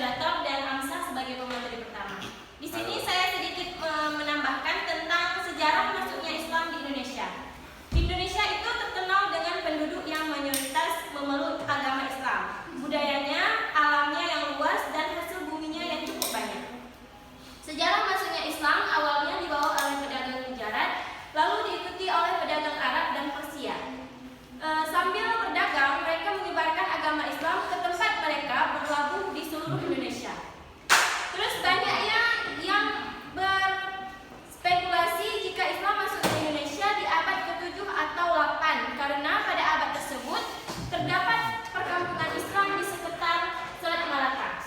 moderator dan Amsah sebagai pemateri pertama. Di sini saya sedikit menambahkan tentang sejarah masuknya Islam di Indonesia. Indonesia itu terkenal dengan penduduk yang mayoritas memeluk agama Islam. Budayanya, alamnya yang luas dan hasil buminya yang cukup banyak. Sejarah masuknya Islam awalnya dibawa oleh pedagang Gujarat, lalu diikuti oleh pedagang Arab dan Persia. Sambil berdagang, mereka menyebarkan agama Islam ke tempat mereka berlabuh di seluruh Indonesia. Terus banyaknya yang berspekulasi jika Islam masuk ke Indonesia di abad ke-7 atau 8 karena pada abad tersebut terdapat perkampungan Islam di sekitar Selat Malaka.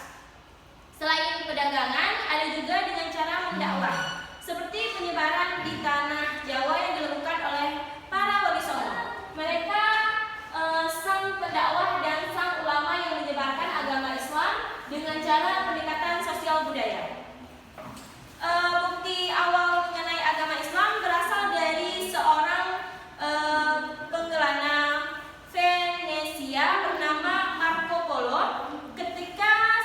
Selain perdagangan, ada juga dengan cara mendakwah, seperti penyebaran di tanah Jawa yang dilakukan oleh para wali songo. Mereka sang pendakwah dan sang ulama yang menyebarkan agama Islam dengan cara pendekatan sosial budaya. Bukti awal mengenai agama Islam berasal dari seorang penggelana Venesia bernama Marco Polo ketika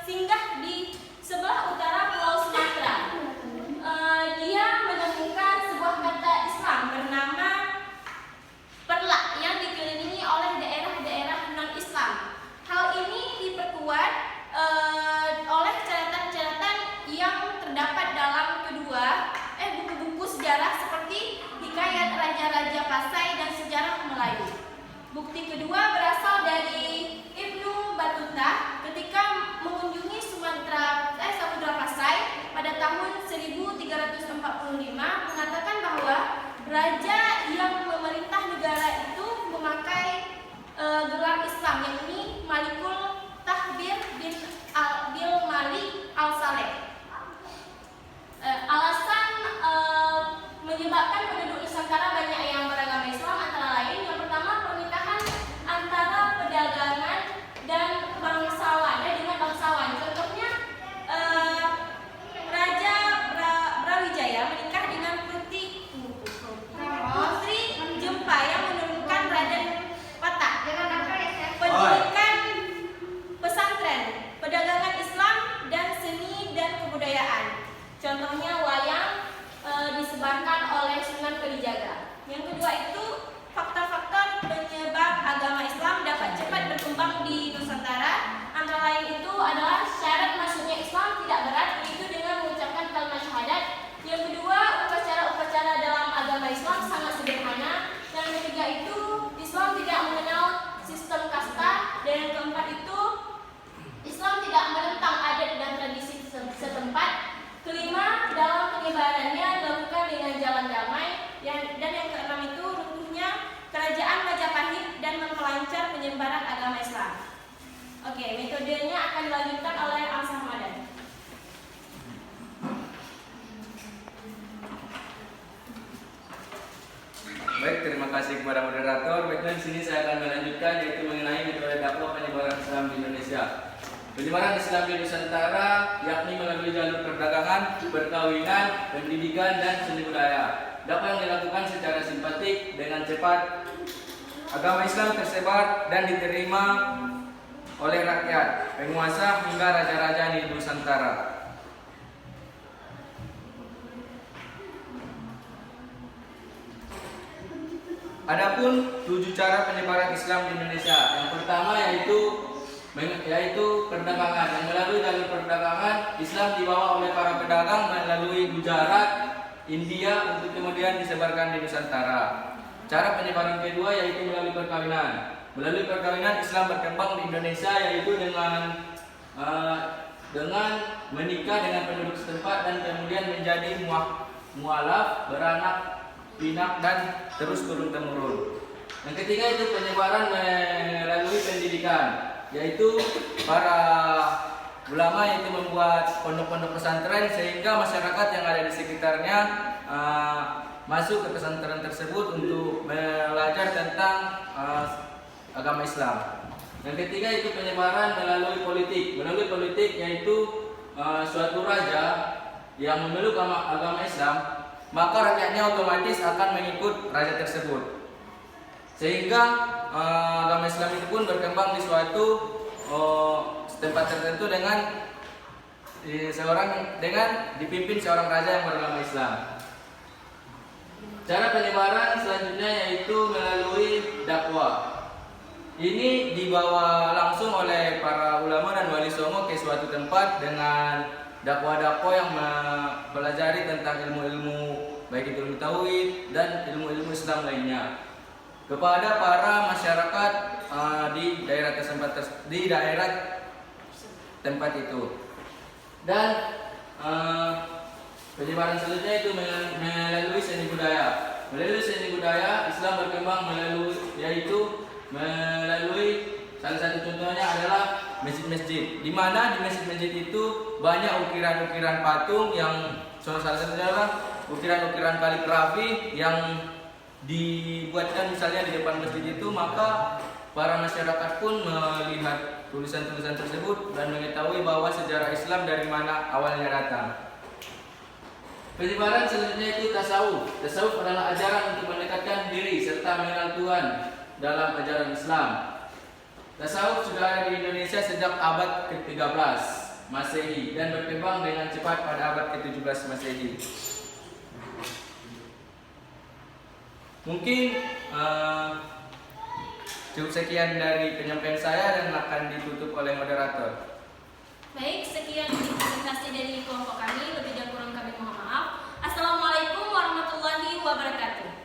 singgah di sebelah utara Pulau Sumatera. Dia menemukan sebuah kata Islam bernama Perlak yang dikelilingi oleh daerah-daerah non-Islam. Hal ini diperkuat oleh catatan-catatan yang terdapat dalam buku-buku sejarah seperti Hikayat Raja-Raja Pasai dan Sejarah Melayu. Bukti kedua berasal dari Ibnu Battuta ketika mengunjungi Samudra Pasai pada tahun 1345 mengatakan bahwa raja yang memerintah negara itu memakai gelar Islam, yakni Malikul Tahbir bin Malik Al-Saleh. Alasan menyebabkan penduduk Nusantara banyak yang beragama Islam antara lain, yang pertama pernikahan antara perdagangan dan dengan bangsawan. Contohnya Raja Brawijaya menikah dengan Putri Jempa yang menurunkan Raden Patak. Pendidikan pesantren, perdagangan Islam dan seni dan kebudayaan. Contohnya wayang disebarkan oleh Sunan Kalijaga. Yang kedua itu faktor-faktor penyebab agama Islam dapat cepat berkembang di Nusantara. Antara lain itu adalah syarat masuknya Islam tidak berat, yaitu dengan mengucapkan kalimat syahadat. Yang kedua, upacara-upacara dalam agama Islam sangat sederhana. Dan yang ketiga itu Islam tidak mengenal sistem kasta. Dan yang keempat itu Islam tidak menentang adat dan tradisi setempat. Kelima, dalam penyebarannya dilakukan dengan jalan damai. Dan yang keenam itu runtuhnya kerajaan Majapahit dan memperlancar penyebaran agama Islam. Oke, metodenya akan dilanjutkan oleh Amsah Ramadan. Baik, terima kasih kepada moderator. Baiklah, di sini saya akan melanjutkan yaitu mengenai metode dakwah penyebaran Islam di Indonesia. Penyebaran Islam di Nusantara yakni melalui jalur perdagangan, perkawinan, pendidikan, dan seni budaya. Dakwah yang dilakukan secara simpatik dengan cepat. Agama Islam tersebar dan diterima oleh rakyat, penguasa hingga raja-raja di Nusantara. Adapun 7 cara penyebaran Islam di Indonesia. Yang pertama yaitu perdagangan. Yang melalui jalur perdagangan, Islam dibawa oleh para pedagang melalui Gujarat, India untuk kemudian disebarkan di Nusantara. Cara penyebaran kedua yaitu melalui perkawinan. Melalui perkawinan, Islam berkembang di Indonesia yaitu dengan menikah dengan penduduk setempat dan kemudian menjadi mualaf, beranak pinak dan terus turun-temurun. Yang ketiga itu penyebaran melalui pendidikan, yaitu para ulama itu membuat pondok-pondok pesantren sehingga masyarakat yang ada di sekitarnya masuk ke pesantren tersebut untuk belajar tentang agama Islam. Yang ketiga itu penyebaran melalui politik. Melalui politik yaitu suatu raja yang memeluk agama Islam, maka rakyatnya otomatis akan mengikut raja tersebut. Sehingga agama Islam itu pun berkembang di suatu tempat tertentu dengan dipimpin seorang raja yang beragama Islam. Cara penyebaran selanjutnya yaitu melalui dakwah. Ini dibawa langsung oleh para ulama dan wali songo ke suatu tempat dengan dakwah-dakwah yang mempelajari tentang ilmu-ilmu baik itu ilmu tauhid dan ilmu-ilmu Islam lainnya kepada para masyarakat di daerah tempat itu. Dan penyebaran selanjutnya itu melalui seni budaya. Melalui seni budaya Islam berkembang melalui salah satu contohnya adalah masjid-masjid. Di mana di masjid-masjid itu banyak ukiran-ukiran patung yang salah satunya adalah ukiran-ukiran kaligrafi yang dibuatkan misalnya di depan masjid itu, maka para masyarakat pun melihat tulisan-tulisan tersebut dan mengetahui bahwa sejarah Islam dari mana awalnya datang. Penyebaran selanjutnya itu tasawuf. Tasawuf adalah ajaran untuk mendekatkan diri serta mengenal Tuhan dalam ajaran Islam. Tasawuf sudah ada di Indonesia sejak abad ke-13 Masehi dan berkembang dengan cepat pada abad ke-17 Masehi. Mungkin cukup sekian dari penyampaian saya dan akan ditutup oleh moderator. Baik, sekian presentasi dari kelompok kami. Lebih dan kurang kami mohon maaf. Assalamualaikum warahmatullahi wabarakatuh.